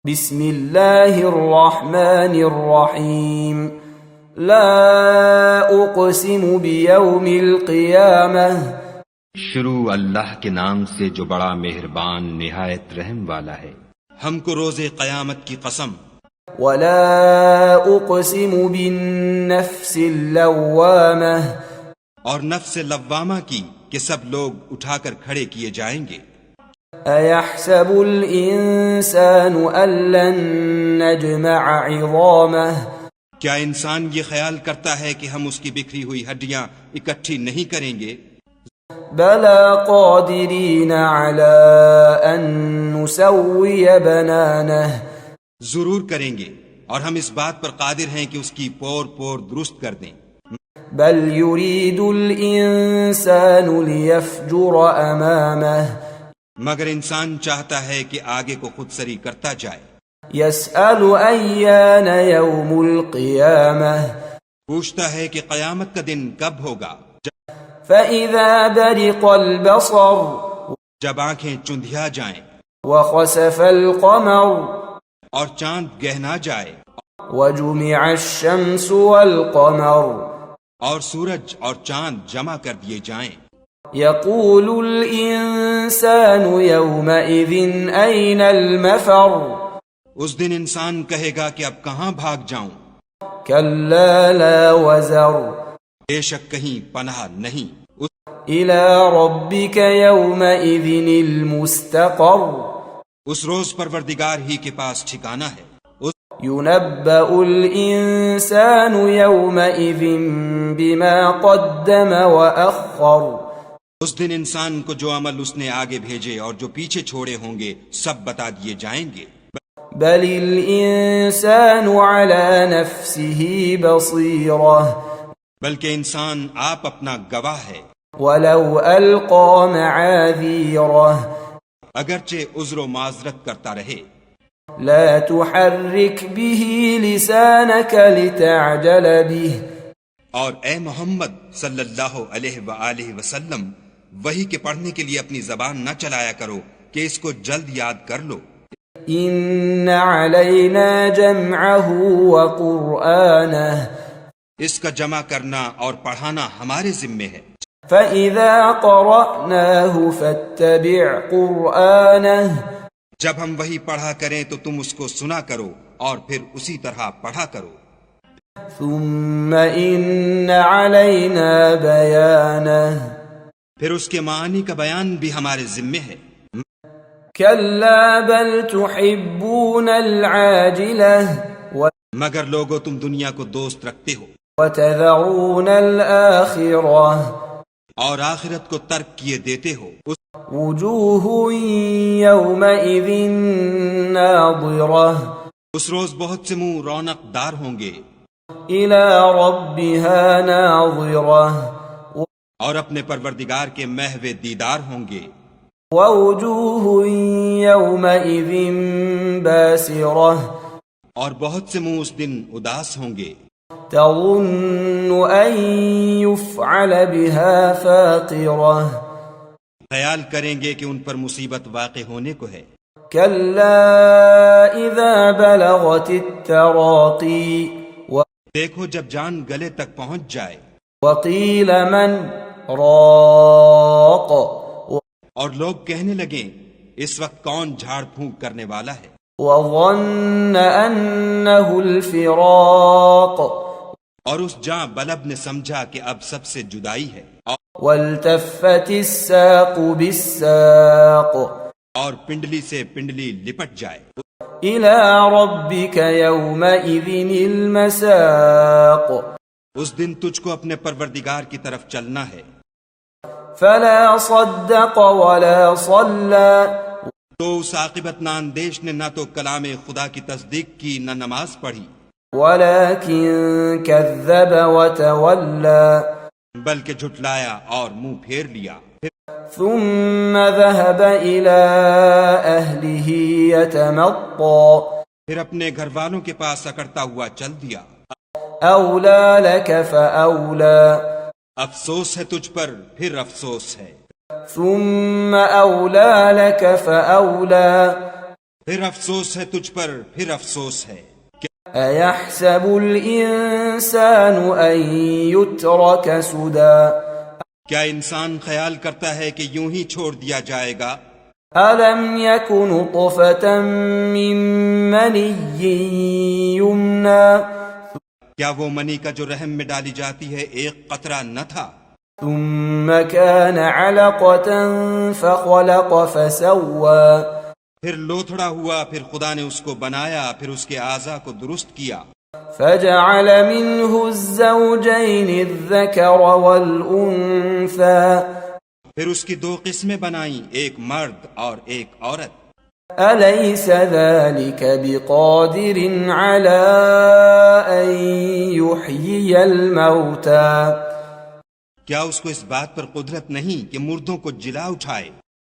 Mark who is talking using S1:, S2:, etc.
S1: بسم اللہ الرحمن الرحیم لا اقسم بیوم القیامہ
S2: شروع اللہ کے نام سے جو بڑا مہربان نہایت رحم والا ہے۔
S3: ہم کو روز قیامت کی قسم۔
S1: ولا اقسم بالنفس اللوامہ
S3: اور نفس لوامہ کی کہ سب لوگ اٹھا کر کھڑے کیے جائیں گے۔
S1: ایحسب الانسان ان لن نجمع عظامہ
S3: کیا انسان یہ خیال کرتا ہے کہ ہم اس کی بکھری ہوئی ہڈیاں اکٹھی نہیں کریں گے؟
S1: بلا قادرین علی ان نسوی بنانہ
S3: ضرور کریں گے، اور ہم اس بات پر قادر ہیں کہ اس کی پور پور درست کر دیں۔
S1: بل یرید الانسان لیفجر امامہ
S3: مگر انسان چاہتا ہے کہ آگے کو خود سری کرتا جائے۔
S1: یسأل ایان یوم القیامہ
S3: پوچھتا ہے کہ قیامت کا دن کب ہوگا؟
S1: فإذا برق البصر
S3: جب آنکھیں چندھیا جائیں
S1: وخسف القمر
S3: اور چاند گہنا جائے
S1: وجمع الشمس والقمر
S3: اور سورج اور چاند جمع کر دیے جائیں۔
S1: یقول الانسان یومئذ این المفر
S3: اس دن انسان کہے گا کہ اب کہاں بھاگ جاؤں؟
S1: کلا لا وزر
S3: بے شک کہیں پناہ نہیں۔
S1: الی ربک یومئذ المستقر
S3: اس روز پروردگار ہی کے پاس ٹھکانہ ہے۔
S1: ينبأ الإنسان يومئذ بما قدم وأخر
S3: اس دن انسان کو جو عمل اس نے آگے بھیجے اور جو پیچھے چھوڑے ہوں گے سب بتا دیے جائیں گے۔
S1: بل الإنسان على نفسه بصيرة
S3: بلکہ انسان آپ اپنا گواہ ہے۔
S1: ولو ألقى معاذيره
S3: اگرچہ عذر و معذرت کرتا رہے۔
S1: لا تحرك به لسانك لتعجل به
S3: اور اے محمد صلی اللہ علیہ وآلہ وسلم وحی کے پڑھنے کے لیے اپنی زبان نہ چلایا کرو کہ اس کو جلد یاد کر لو۔
S1: ان علينا جمعه وقرآنه
S3: اس کا جمع کرنا اور پڑھانا ہمارے ذمے ہے۔
S1: فإذا قرأناه فاتبع قرآنه
S3: جب ہم وہی پڑھا کریں تو تم اس کو سنا کرو اور پھر اسی طرح پڑھا کرو۔
S1: ثم ان علینا بیانہ
S3: پھر اس کے معانی کا بیان بھی ہمارے ذمے ہے۔
S1: کلا بل تحبون العاجلہ
S3: مگر لوگو تم دنیا کو دوست رکھتے ہو
S1: وتذرون الآخرہ
S3: اور آخرت کو ترک کیے دیتے ہو۔
S1: وجوہ یومئذ ناظرہ
S3: اس روز بہت سے منہ رونق دار ہوں گے۔
S1: الی ربها ناظرہ
S3: اور اپنے پروردگار کے محو دیدار ہوں گے۔
S1: ووجوہ یومئذ باسرہ
S3: اور بہت سے منہ اس دن اداس ہوں گے۔
S1: تظن ان یفعل بها فاقرہ
S3: خیال کریں گے کہ ان پر مصیبت واقع ہونے کو ہے۔
S1: کلا اذا بلغت التراقی
S3: دیکھو جب جان گلے تک پہنچ جائے۔
S1: وقیل من راق
S3: اور لوگ کہنے لگیں اس وقت کون جھاڑ پھونک کرنے والا ہے۔
S1: وظن انه الفراق
S3: اور اس جاں بلب نے سمجھا کہ اب سب سے جدائی ہے۔
S1: والتفت الساق بالساق
S3: اور پنڈلی سے پنڈلی لپٹ جائے۔
S1: الى ربك يومئذ المساق
S3: اس دن تجھ کو اپنے پروردگار کی طرف چلنا ہے۔
S1: فلا صدق ولا صلى
S3: تو اس عاقبت ناندیش نے نہ تو کلام خدا کی تصدیق کی نہ نماز پڑھی،
S1: ولكن كذب وتولى
S3: بلکہ جھٹلایا اور منہ پھیر لیا۔
S1: ثم ذهب إلى أهله يتمطى
S3: پھر اپنے گھر والوں کے پاس اکڑتا ہوا چل دیا۔
S1: أولى لك فأولى
S3: افسوس ہے تجھ پر پھر افسوس ہے۔
S1: ثم أولى لك فأولى
S3: پھر افسوس ہے تجھ پر، پھر افسوس ہے۔
S1: أَيَحْسَبُ الْإِنسَانُ أَن يُتْرَكَ سُدًى
S3: کیا انسان خیال کرتا ہے کہ یوں ہی چھوڑ دیا جائے گا؟
S1: أَلَمْ يَكُ نُطْفَةً مِّن مَّنِيٍّ يُمْنَىٰ
S3: کیا وہ منی کا جو رحم میں ڈالی جاتی ہے ایک قطرہ نہ تھا؟
S1: ثُمَّ كَانَ عَلَقَةً فَخَلَقَ فَسَوَّىٰ
S3: پھر لوتھڑا ہوا، پھر خدا نے اس کو بنایا، پھر اس کے اعضاء کو درست کیا،
S1: فَجَعَلَ مِنْهُ الزَّوْجَيْنِ الذَّكَرَ وَالْأُنثَىٰ
S3: پھر اس کی دو قسمیں بنائیں، ایک مرد اور ایک عورت۔
S1: أَلَيْسَ ذَلِكَ بِقَادِرٍ عَلَىٰ أَن يُحْيِيَ الْمَوْتَىٰ
S3: کیا اس کو اس بات پر قدرت نہیں کہ مردوں کو جلا اٹھائے؟